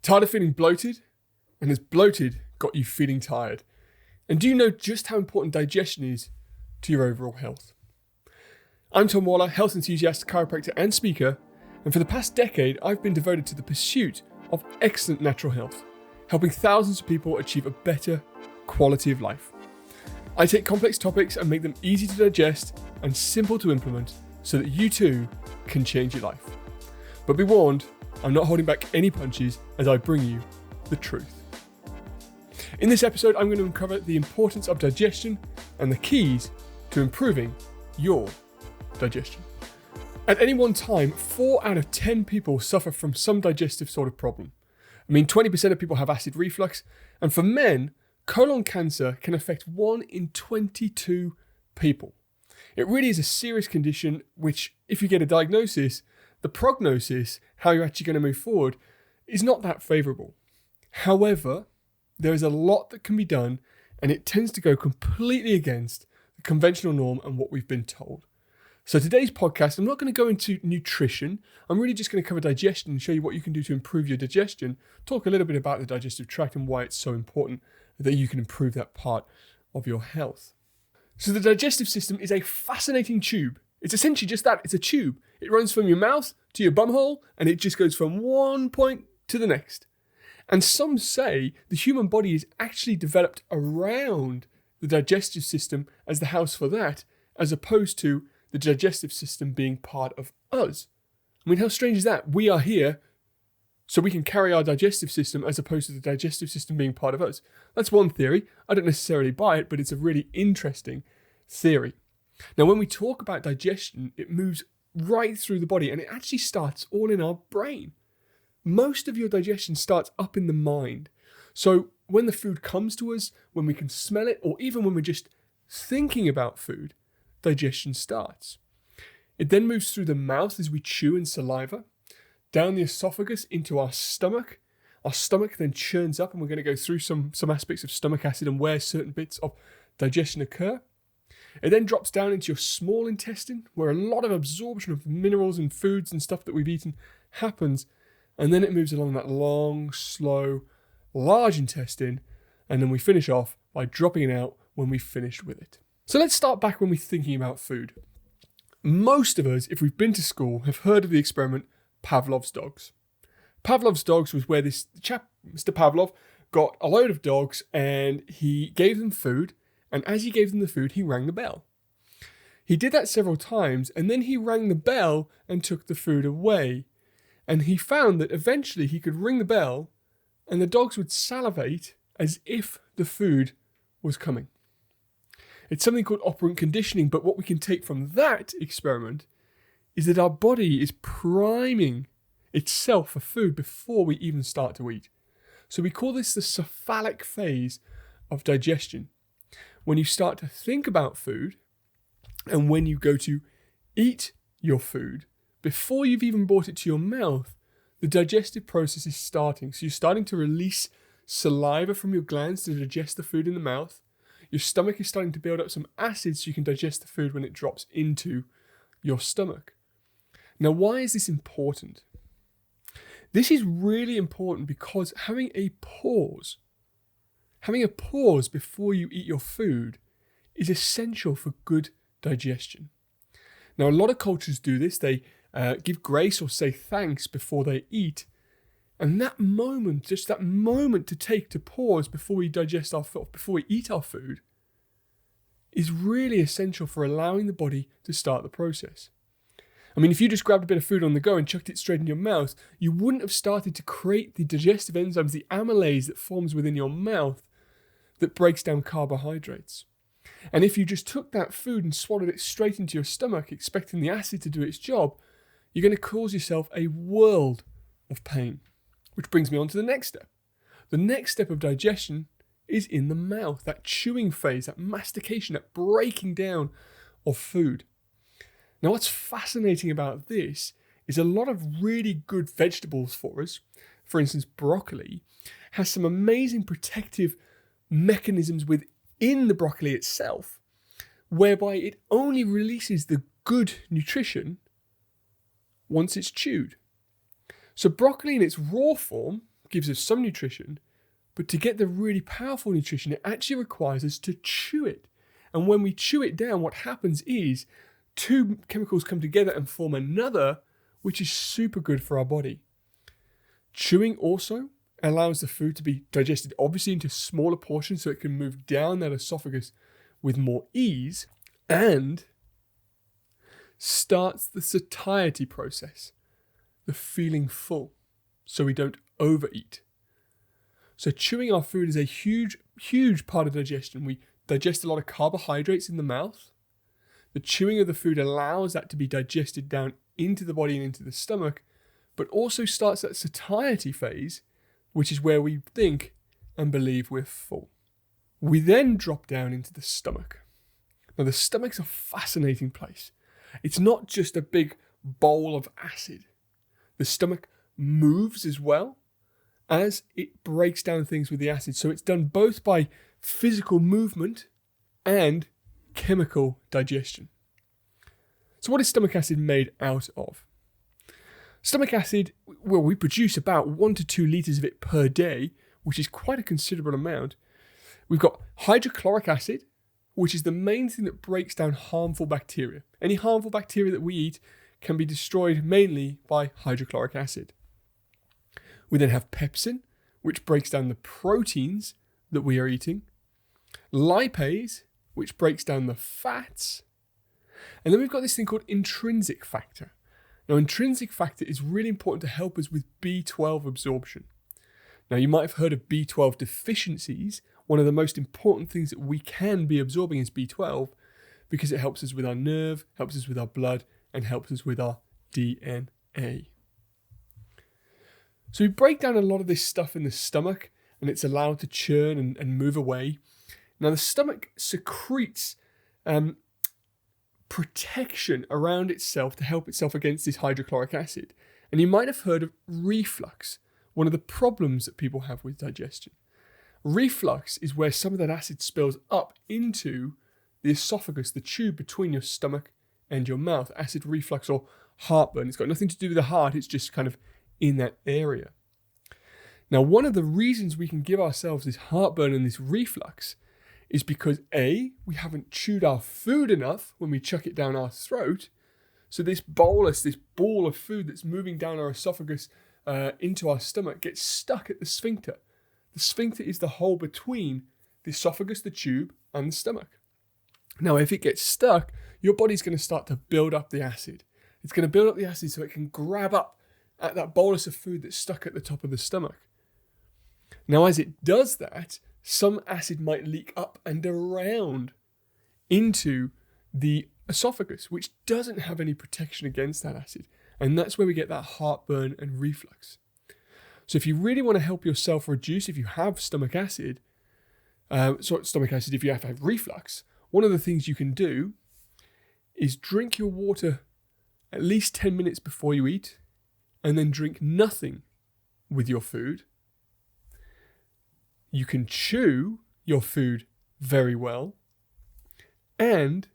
Tired of feeling bloated? And has bloated got you feeling tired? And do you know just how important digestion is to your overall health? I'm Tom Waller, health enthusiast, chiropractor and speaker, and for the past decade I've been devoted to the pursuit of excellent natural health, helping thousands of people achieve a better quality of life. I take complex topics and make them easy to digest and simple to implement so that you too can change your life. But be warned, I'm not holding back any punches as I bring you the truth. In this episode, I'm going to uncover the importance of digestion and the keys to improving your digestion. At any one time, 4 out of 10 people suffer from some digestive sort of problem. 20% of people have acid reflux, and for men, colon cancer can affect 1 in 22 people. It really is a serious condition which, if you get a diagnosis, the prognosis, how you're actually going to move forward, is not that favourable. However, there is a lot that can be done, and it tends to go completely against the conventional norm and what we've been told. So today's podcast, I'm not going to go into nutrition. I'm really just going to cover digestion and show you what you can do to improve your digestion, talk a little bit about the digestive tract and why it's so important that you can improve that part of your health. So the digestive system is a fascinating tube. It's essentially just that, it's a tube. It runs from your mouth to your bumhole, and it just goes from one point to the next. And some say the human body is actually developed around the digestive system as the house for that, as opposed to the digestive system being part of us. How strange is that? We are here so we can carry our digestive system as opposed to the digestive system being part of us. That's one theory. I don't necessarily buy it, but it's a really interesting theory. Now, when we talk about digestion, it moves right through the body, and it actually starts all in our brain. Most of your digestion starts up in the mind. So when the food comes to us, when we can smell it, or even when we're just thinking about food, digestion starts. It then moves through the mouth as we chew and saliva, down the esophagus into our stomach. Our stomach then churns up, and we're going to go through some aspects of stomach acid and where certain bits of digestion occur. It then drops down into your small intestine, where a lot of absorption of minerals and foods and stuff that we've eaten happens. And then it moves along that long, slow, large intestine. And then we finish off by dropping it out when we've finished with it. So let's start back when we're thinking about food. Most of us, if we've been to school, have heard of the experiment Pavlov's dogs. Pavlov's dogs was where this chap, Mr. Pavlov, got a load of dogs and he gave them food. And as he gave them the food, he rang the bell. He did that several times, and then he rang the bell and took the food away. And he found that eventually he could ring the bell and the dogs would salivate as if the food was coming. It's something called operant conditioning, but what we can take from that experiment is that our body is priming itself for food before we even start to eat. So we call this the cephalic phase of digestion. When you start to think about food and when you go to eat your food, before you've even brought it to your mouth, the digestive process is starting. So you're starting to release saliva from your glands to digest the food in the mouth. Your stomach is starting to build up some acid so you can digest the food when it drops into your stomach. Now, why is this important? This is really important because having a pause before you eat your food is essential for good digestion. Now, a lot of cultures do this. They give grace or say thanks before they eat. And that moment, just that moment to take to pause before we digest our food, before we eat our food, is really essential for allowing the body to start the process. If you just grabbed a bit of food on the go and chucked it straight in your mouth, you wouldn't have started to create the digestive enzymes, the amylase that forms within your mouth that breaks down carbohydrates. And if you just took that food and swallowed it straight into your stomach, expecting the acid to do its job, you're going to cause yourself a world of pain. Which brings me on to the next step. The next step of digestion is in the mouth, that chewing phase, that mastication, that breaking down of food. Now, what's fascinating about this is a lot of really good vegetables for us. For instance, broccoli has some amazing protective mechanisms within the broccoli itself, whereby it only releases the good nutrition once it's chewed. So broccoli in its raw form, gives us some nutrition, but to get the really powerful nutrition, it actually requires us to chew it. And when we chew it down, what happens is two chemicals come together and form another, which is super good for our body. Chewing also allows the food to be digested, obviously, into smaller portions so it can move down that esophagus with more ease, and starts the satiety process, the feeling full, so we don't overeat. So chewing our food is a huge part of digestion. We digest a lot of carbohydrates in the mouth. The chewing of the food allows that to be digested down into the body and into the stomach, but also starts that satiety phase, which is where we think and believe we're full. We then drop down into the stomach. Now, the stomach's a fascinating place. It's not just a big bowl of acid. The stomach moves as well as it breaks down things with the acid. So it's done both by physical movement and chemical digestion. So what is stomach acid made out of? Stomach acid, well, we produce about 1 to 2 litres of it per day, which is quite a considerable amount. We've got hydrochloric acid, which is the main thing that breaks down harmful bacteria. Any harmful bacteria that we eat can be destroyed mainly by hydrochloric acid. We then have pepsin, which breaks down the proteins that we are eating. Lipase, which breaks down the fats. And then we've got this thing called intrinsic factor. Now, intrinsic factor is really important to help us with B12 absorption. Now, you might have heard of B12 deficiencies. One of the most important things that we can be absorbing is B12 because it helps us with our nerve, helps us with our blood, and helps us with our DNA. So we break down a lot of this stuff in the stomach and it's allowed to churn and move away. Now, the stomach secretes protection around itself to help itself against this hydrochloric acid. And you might have heard of reflux, one of the problems that people have with digestion. Reflux is where some of that acid spills up into the esophagus, the tube between your stomach and your mouth. Acid reflux or heartburn. It's got nothing to do with the heart, it's just kind of in that area. Now, one of the reasons we can give ourselves this heartburn and this reflux is because A, we haven't chewed our food enough when we chuck it down our throat. So this bolus, this ball of food that's moving down our esophagus into our stomach gets stuck at the sphincter. The sphincter is the hole between the esophagus, the tube, and the stomach. Now, if it gets stuck, your body's going to start to build up the acid. It's going to build up the acid so it can grab up at that bolus of food that's stuck at the top of the stomach. Now, as it does that, some acid might leak up and around into the esophagus, which doesn't have any protection against that acid. And that's where we get that heartburn and reflux. So if you really want to help yourself reduce, if you have stomach acid, if you have reflux, one of the things you can do is drink your water at least 10 minutes before you eat, and then drink nothing with your food. You can chew your food very well. And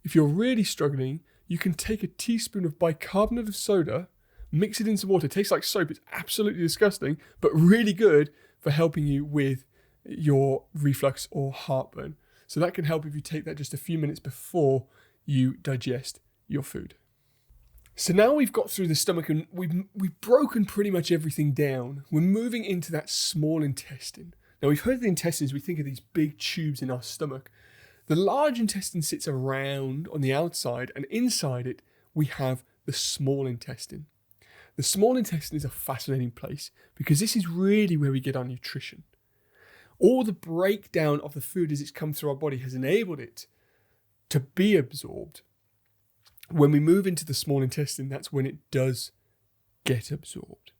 if you're really struggling, you can take a teaspoon of bicarbonate of soda, mix it in some water. It tastes like soap. It's absolutely disgusting, but really good for helping you with your reflux or heartburn. So that can help if you take that just a few minutes before you digest your food. So now we've got through the stomach and we've broken pretty much everything down. We're moving into that small intestine. Now, we've heard of the intestines, we think of these big tubes in our stomach. The large intestine sits around on the outside, and inside it, we have the small intestine. The small intestine is a fascinating place because this is really where we get our nutrition. All the breakdown of the food as it's come through our body has enabled it to be absorbed. When we move into the small intestine, that's when it does get absorbed.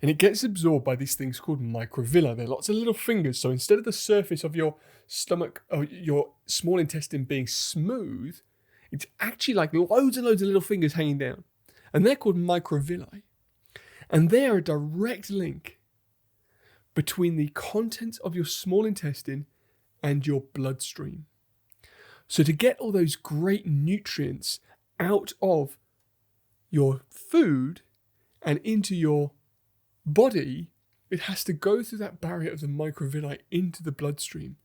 And it gets absorbed by these things called microvilli. They're lots of little fingers. So instead of the surface of your stomach or your small intestine being smooth, it's actually like loads and loads of little fingers hanging down. And they're called microvilli. And they are a direct link between the contents of your small intestine and your bloodstream. So to get all those great nutrients out of your food and into your body, it has to go through that barrier of the microvilli into the bloodstream.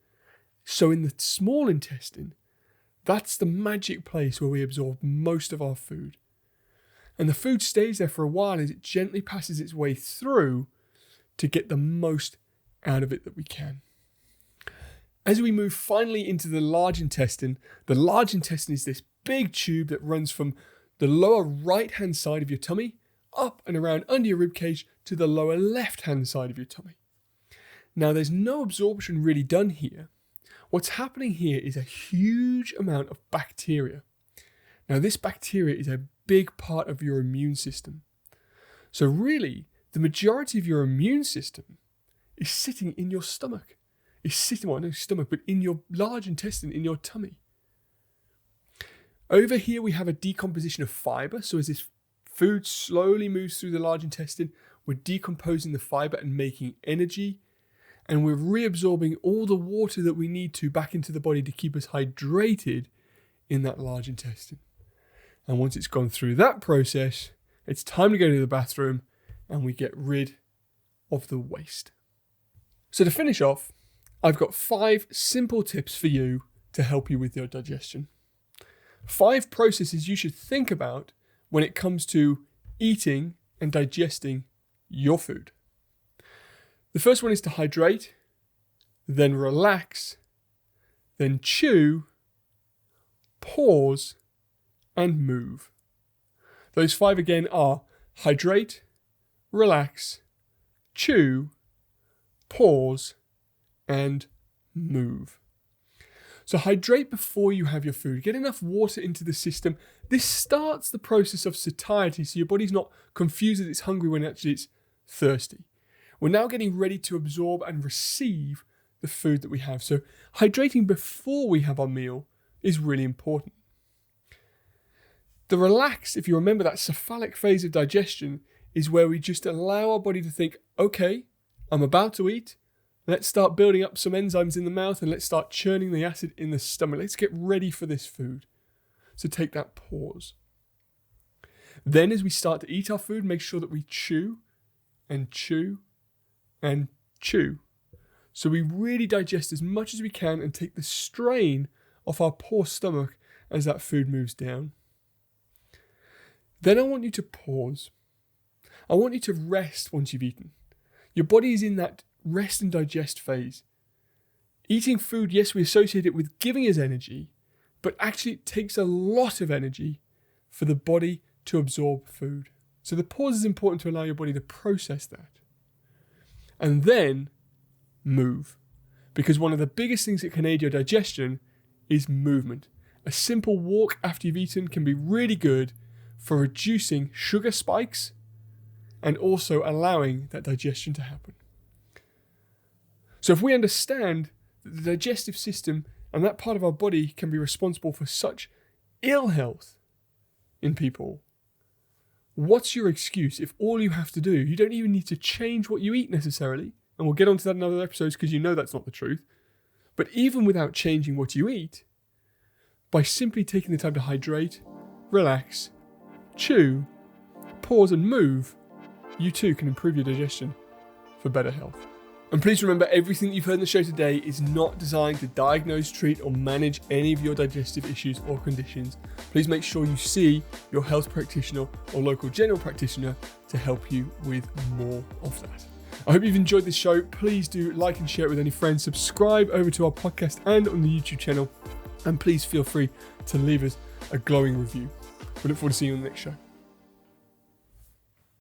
So in the small intestine, that's the magic place where we absorb most of our food. And the food stays there for a while as it gently passes its way through to get the most out of it that we can. As we move finally into the large intestine is this big tube that runs from the lower right-hand side of your tummy up and around under your ribcage to the lower left-hand side of your tummy. Now, there's no absorption really done here. What's happening here is a huge amount of bacteria. Now, this bacteria is a big part of your immune system. So really, the majority of your immune system is sitting in your stomach. But in your large intestine, in your tummy. Over here, we have a decomposition of fiber. So as this food slowly moves through the large intestine, we're decomposing the fiber and making energy. And we're reabsorbing all the water that we need to back into the body to keep us hydrated in that large intestine. And once it's gone through that process, it's time to go to the bathroom and we get rid of the waste. So to finish off, I've got 5 simple tips for you to help you with your digestion. 5 processes you should think about when it comes to eating and digesting your food. The first one is to hydrate, then relax, then chew, pause, and move. Those 5 again are hydrate, relax, chew, pause, and move. So hydrate before you have your food. Get enough water into the system. This starts the process of satiety, so your body's not confused that it's hungry when actually it's thirsty. We're now getting ready to absorb and receive the food that we have. So hydrating before we have our meal is really important. The relax, if you remember that cephalic phase of digestion, is where we just allow our body to think, okay, I'm about to eat. Let's start building up some enzymes in the mouth and let's start churning the acid in the stomach. Let's get ready for this food. So take that pause. Then as we start to eat our food, make sure that we chew and chew and chew. So we really digest as much as we can and take the strain off our poor stomach as that food moves down. Then I want you to pause. I want you to rest once you've eaten. Your body is in that rest and digest phase. Eating food, yes, we associate it with giving us energy, but actually it takes a lot of energy for the body to absorb food. So the pause is important to allow your body to process that. And then move. Because one of the biggest things that can aid your digestion is movement. A simple walk after you've eaten can be really good for reducing sugar spikes and also allowing that digestion to happen. So if we understand that the digestive system and that part of our body can be responsible for such ill health in people, what's your excuse if all you have to do, you don't even need to change what you eat necessarily, and we'll get onto that in other episodes because you know that's not the truth, but even without changing what you eat, by simply taking the time to hydrate, relax, chew, pause and move, you too can improve your digestion for better health. And please remember, everything you've heard in the show today is not designed to diagnose, treat, or manage any of your digestive issues or conditions. Please make sure you see your health practitioner or local general practitioner to help you with more of that. I hope you've enjoyed this show. Please do like and share it with any friends. Subscribe over to our podcast and on the YouTube channel. And please feel free to leave us a glowing review. We look forward to seeing you on the next show.